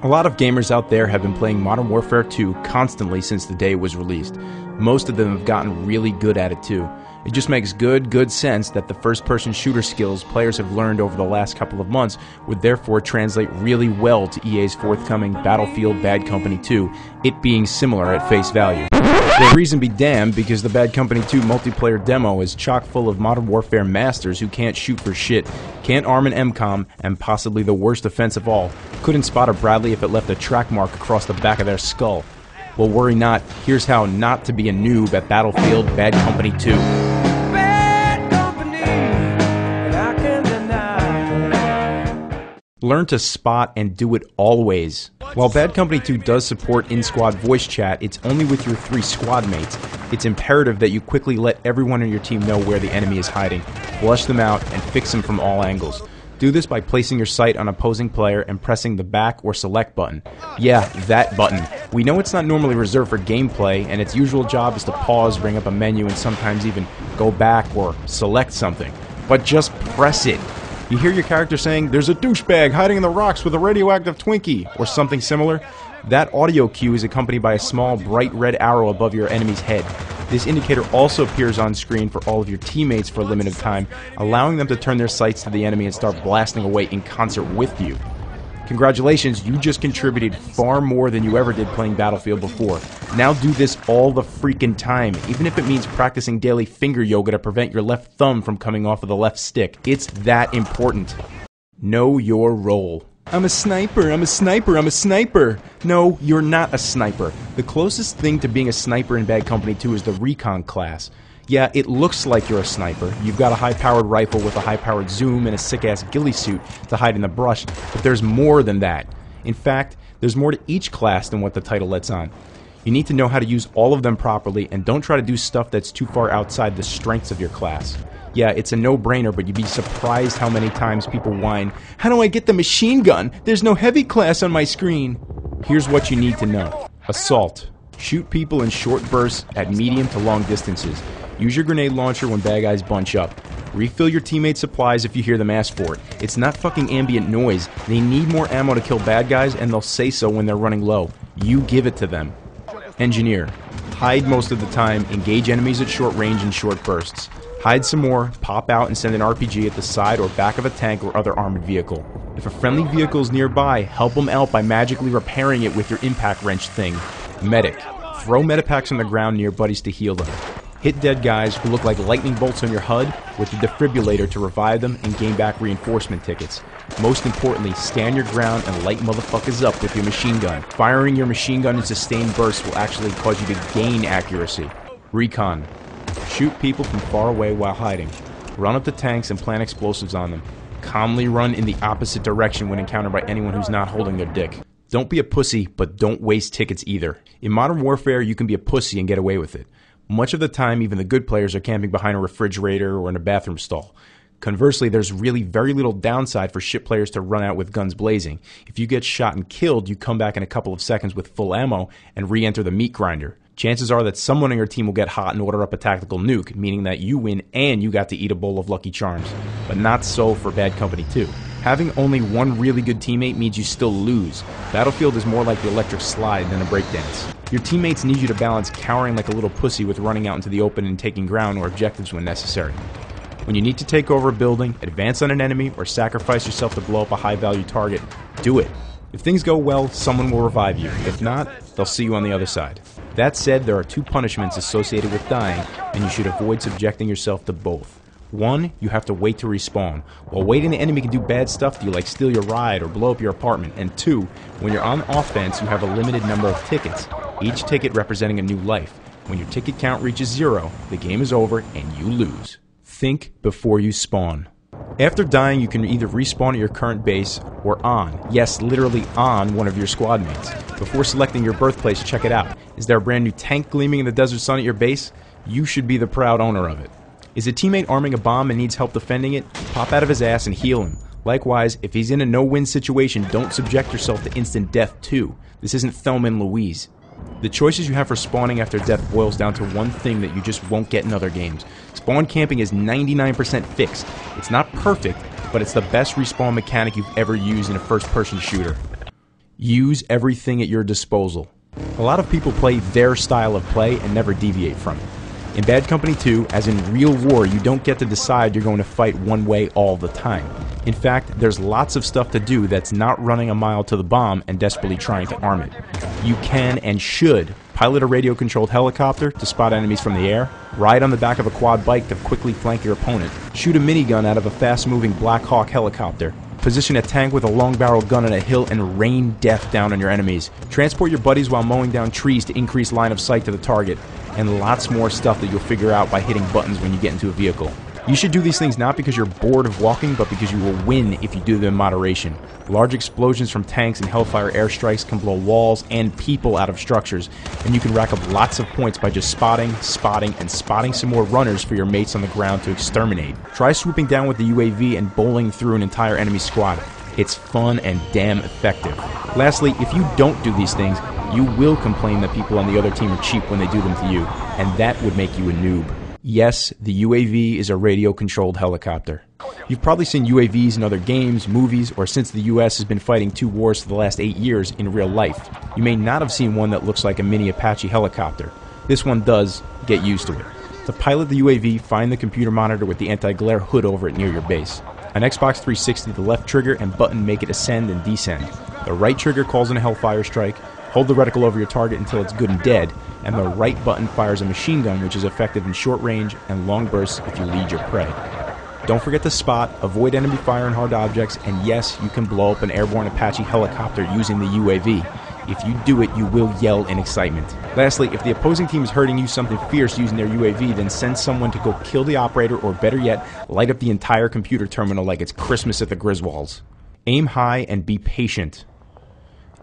A lot of gamers out there have been playing Modern Warfare 2 constantly since the day it was released. Most of them have gotten really good at it too. It just makes good sense that the first-person shooter skills players have learned over the last couple of months would therefore translate really well to EA's forthcoming Battlefield Bad Company 2, it being similar at face value. The reason be damned, because the Bad Company 2 multiplayer demo is chock full of Modern Warfare masters who can't shoot for shit, can't arm an MCOM, and possibly the worst offense of all, couldn't spot a Bradley if it left a track mark across the back of their skull. Well, worry not, here's how not to be a noob at Battlefield Bad Company 2. Learn to spot and do it always. While Bad Company 2 does support in-squad voice chat, it's only with your 3 squad mates. It's imperative that you quickly let everyone on your team know where the enemy is hiding, flush them out, and fix them from all angles. Do this by placing your sight on opposing player and pressing the back or select button. Yeah, that button. We know it's not normally reserved for gameplay, and its usual job is to pause, bring up a menu, and sometimes even go back or select something. But just press it. You hear your character saying, "There's a douchebag hiding in the rocks with a radioactive Twinkie," or something similar? That audio cue is accompanied by a small, bright red arrow above your enemy's head. This indicator also appears on screen for all of your teammates for a limited time, allowing them to turn their sights to the enemy and start blasting away in concert with you. Congratulations, you just contributed far more than you ever did playing Battlefield before. Now do this all the freaking time, even if it means practicing daily finger yoga to prevent your left thumb from coming off of the left stick. It's that important. Know your role. I'm a sniper, I'm a sniper, I'm a sniper. No, you're not a sniper. The closest thing to being a sniper in Bad Company 2 is the Recon class. Yeah, it looks like you're a sniper. You've got a high-powered rifle with a high-powered zoom and a sick-ass ghillie suit to hide in the brush, but there's more than that. In fact, there's more to each class than what the title lets on. You need to know how to use all of them properly, and don't try to do stuff that's too far outside the strengths of your class. Yeah, it's a no-brainer, but you'd be surprised how many times people whine, "How do I get the machine gun? There's no heavy class on my screen." Here's what you need to know. Assault. Shoot people in short bursts at medium to long distances. Use your grenade launcher when bad guys bunch up. Refill your teammates' supplies if you hear them ask for it. It's not fucking ambient noise. They need more ammo to kill bad guys, and they'll say so when they're running low. You give it to them. Engineer. Hide most of the time, engage enemies at short range in short bursts. Hide some more, pop out and send an RPG at the side or back of a tank or other armored vehicle. If a friendly vehicle is nearby, help them out by magically repairing it with your impact wrench thing. Medic. Throw medipacks on the ground near buddies to heal them. Hit dead guys who look like lightning bolts on your HUD with the defibrillator to revive them and gain back reinforcement tickets. Most importantly, stand your ground and light motherfuckers up with your machine gun. Firing your machine gun in sustained bursts will actually cause you to gain accuracy. Recon. Shoot people from far away while hiding. Run up to tanks and plant explosives on them. Calmly run in the opposite direction when encountered by anyone who's not holding their dick. Don't be a pussy, but don't waste tickets either. In Modern Warfare, you can be a pussy and get away with it. Much of the time, even the good players are camping behind a refrigerator or in a bathroom stall. Conversely, there's really very little downside for shit players to run out with guns blazing. If you get shot and killed, you come back in a couple of seconds with full ammo and re-enter the meat grinder. Chances are that someone on your team will get hot and order up a tactical nuke, meaning that you win and you got to eat a bowl of Lucky Charms. But not so for Bad Company 2. Having only one really good teammate means you still lose. Battlefield is more like the electric slide than a breakdance. Your teammates need you to balance cowering like a little pussy with running out into the open and taking ground or objectives when necessary. When you need to take over a building, advance on an enemy, or sacrifice yourself to blow up a high-value target, do it. If things go well, someone will revive you. If not, they'll see you on the other side. That said, there are 2 punishments associated with dying, and you should avoid subjecting yourself to both. 1, you have to wait to respawn. While waiting, the enemy can do bad stuff to you like steal your ride or blow up your apartment. And 2, when you're on offense, you have a limited number of tickets, each ticket representing a new life. When your ticket count reaches 0, the game is over and you lose. Think before you spawn. After dying, you can either respawn at your current base or on, yes, literally on one of your squad mates. Before selecting your birthplace, check it out. Is there a brand new tank gleaming in the desert sun at your base? You should be the proud owner of it. Is a teammate arming a bomb and needs help defending it? Pop out of his ass and heal him. Likewise, if he's in a no-win situation, don't subject yourself to instant death too. This isn't Thelma and Louise. The choices you have for spawning after death boils down to one thing that you just won't get in other games. Spawn camping is 99% fixed. It's not perfect, but it's the best respawn mechanic you've ever used in a first-person shooter. Use everything at your disposal. A lot of people play their style of play and never deviate from it. In Bad Company 2, as in real war, you don't get to decide you're going to fight one way all the time. In fact, there's lots of stuff to do that's not running a mile to the bomb and desperately trying to arm it. You can and should pilot a radio-controlled helicopter to spot enemies from the air, ride on the back of a quad bike to quickly flank your opponent, shoot a minigun out of a fast-moving Black Hawk helicopter, position a tank with a long-barreled gun on a hill and rain death down on your enemies, transport your buddies while mowing down trees to increase line of sight to the target, and lots more stuff that you'll figure out by hitting buttons when you get into a vehicle. You should do these things not because you're bored of walking, but because you will win if you do them in moderation. Large explosions from tanks and Hellfire airstrikes can blow walls and people out of structures, and you can rack up lots of points by just spotting some more runners for your mates on the ground to exterminate. Try swooping down with the UAV and bowling through an entire enemy squad. It's fun and damn effective. Lastly, if you don't do these things, you will complain that people on the other team are cheap when they do them to you, and that would make you a noob. Yes, the UAV is a radio-controlled helicopter. You've probably seen UAVs in other games, movies, or since the US has been fighting 2 wars for the last 8 years in real life. You may not have seen one that looks like a mini Apache helicopter. This one does. Get used to it. To pilot the UAV, find the computer monitor with the anti-glare hood over it near your base. On Xbox 360, the left trigger and button make it ascend and descend. The right trigger calls in a Hellfire strike. Hold the reticle over your target until it's good and dead, and the right button fires a machine gun which is effective in short range and long bursts if you lead your prey. Don't forget to spot, avoid enemy fire and hard objects, and yes, you can blow up an airborne Apache helicopter using the UAV. If you do it, you will yell in excitement. Lastly, if the opposing team is hurting you something fierce using their UAV, then send someone to go kill the operator, or better yet, light up the entire computer terminal like it's Christmas at the Griswolds. Aim high and be patient.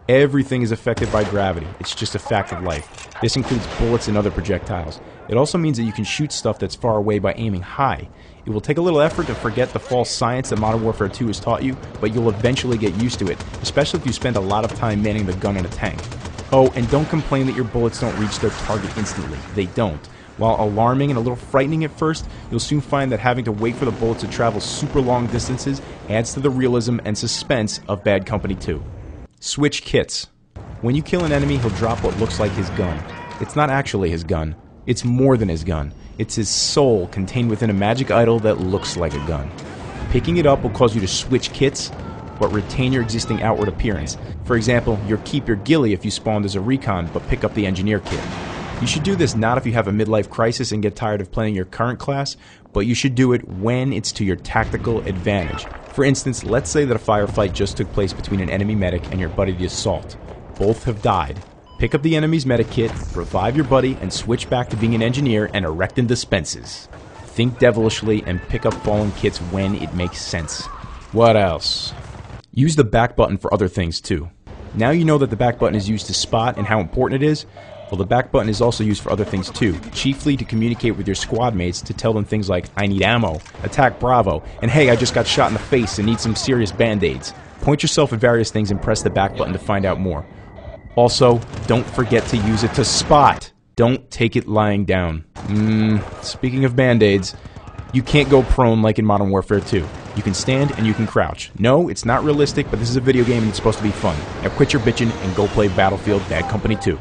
Everything is affected by gravity. It's just a fact of life. This includes bullets and other projectiles. It also means that you can shoot stuff that's far away by aiming high. It will take a little effort to forget the false science that Modern Warfare 2 has taught you, but you'll eventually get used to it, especially if you spend a lot of time manning the gun in a tank. Oh, and don't complain that your bullets don't reach their target instantly. They don't. While alarming and a little frightening at first, you'll soon find that having to wait for the bullets to travel super long distances adds to the realism and suspense of Bad Company 2. Switch kits. When you kill an enemy, he'll drop what looks like his gun. It's not actually his gun. It's more than his gun. It's his soul contained within a magic idol that looks like a gun. Picking it up will cause you to switch kits, but retain your existing outward appearance. For example, you'll keep your ghillie if you spawned as a recon, but pick up the engineer kit. You should do this not if you have a midlife crisis and get tired of playing your current class, but you should do it when it's to your tactical advantage. For instance, let's say that a firefight just took place between an enemy medic and your buddy the Assault. Both have died. Pick up the enemy's medic kit, revive your buddy, and switch back to being an engineer and erecting dispenses. Think devilishly and pick up fallen kits when it makes sense. What else? Use the back button for other things too. Now you know that the back button is used to spot and how important it is. Well, the back button is also used for other things too, chiefly to communicate with your squad mates to tell them things like, I need ammo, attack Bravo, and hey, I just got shot in the face and need some serious band-aids. Point yourself at various things and press the back button to find out more. Also, don't forget to use it to spot. Don't take it lying down. Speaking of band-aids, you can't go prone like in Modern Warfare 2. You can stand and you can crouch. No, it's not realistic, but this is a video game and it's supposed to be fun. Now quit your bitching and go play Battlefield Bad Company 2.